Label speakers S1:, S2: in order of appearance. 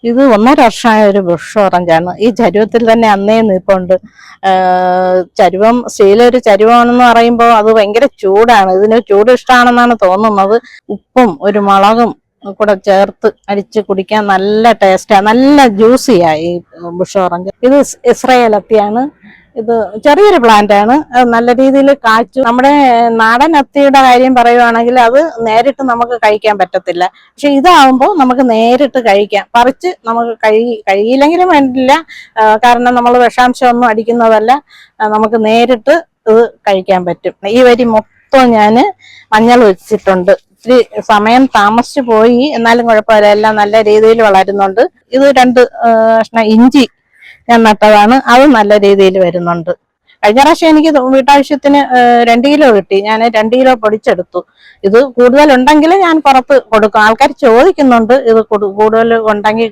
S1: ഇത് 1.5 വർഷമായ ഒരു ബുഷ് ഓറഞ്ചാണ്. ഈ ചരുവത്തിൽ തന്നെ അന്നേ നിൽപ്പുണ്ട്. ചരുവം സ്റ്റീലൊരു ചരുവമാണെന്ന് പറയുമ്പോൾ അത് ഭയങ്കര ചൂടാണ്. ഇതിന് ചൂട് ഇഷ്ടമാണെന്നാണ് തോന്നുന്നത്. ഉപ്പും ഒരു മുളകും കൂടെ ചേർത്ത് അടിച്ച് കുടിക്കാൻ നല്ല ടേസ്റ്റാണ്, നല്ല ജ്യൂസിയാ ഈ ബുഷ് ഓറഞ്ച്. ഇത് ഇസ്രയേൽ അത്തിയാണ്. ഇത് ചെറിയൊരു പ്ലാന്റ് ആണ്. നല്ല രീതിയിൽ കാച്ചു. നമ്മുടെ നാടൻ അത്തിയുടെ കാര്യം പറയുവാണെങ്കിൽ അത് നേരിട്ട് നമുക്ക് കഴിക്കാൻ പറ്റത്തില്ല. പക്ഷെ ഇതാവുമ്പോൾ നമുക്ക് നേരിട്ട് കഴിക്കാം. പറിച്ച് നമുക്ക് കഴിയില്ലെങ്കിലും വേണ്ടില്ല, കാരണം നമ്മൾ വിഷാംശം ഒന്നും അടിക്കുന്നതല്ല. നമുക്ക് നേരിട്ട് ഇത് കഴിക്കാൻ പറ്റും. ഈ വരി മൊത്തം ഞാൻ മഞ്ഞൾ വെച്ചിട്ടുണ്ട്. ഇത്തിരി സമയം താമസിച്ചു പോയി, എന്നാലും കുഴപ്പമില്ല, എല്ലാം നല്ല രീതിയിൽ വളരുന്നുണ്ട്. ഇത് 2 കഷ്ണം ഇഞ്ചി ഞാൻ നട്ടതാണ്, അത് നല്ല രീതിയിൽ വരുന്നുണ്ട്. കഴിഞ്ഞ പ്രാവശ്യം എനിക്ക് വീട്ടാവശ്യത്തിന് 2 കിലോ കിട്ടി. ഞാൻ 2 കിലോ പൊടിച്ചെടുത്തു. ഇത് കൂടുതലുണ്ടെങ്കിൽ ഞാൻ പുറത്ത് കൊടുക്കും. ആൾക്കാർ ചോദിക്കുന്നുണ്ട്, ഇത് കൂടുതൽ ഉണ്ടെങ്കിൽ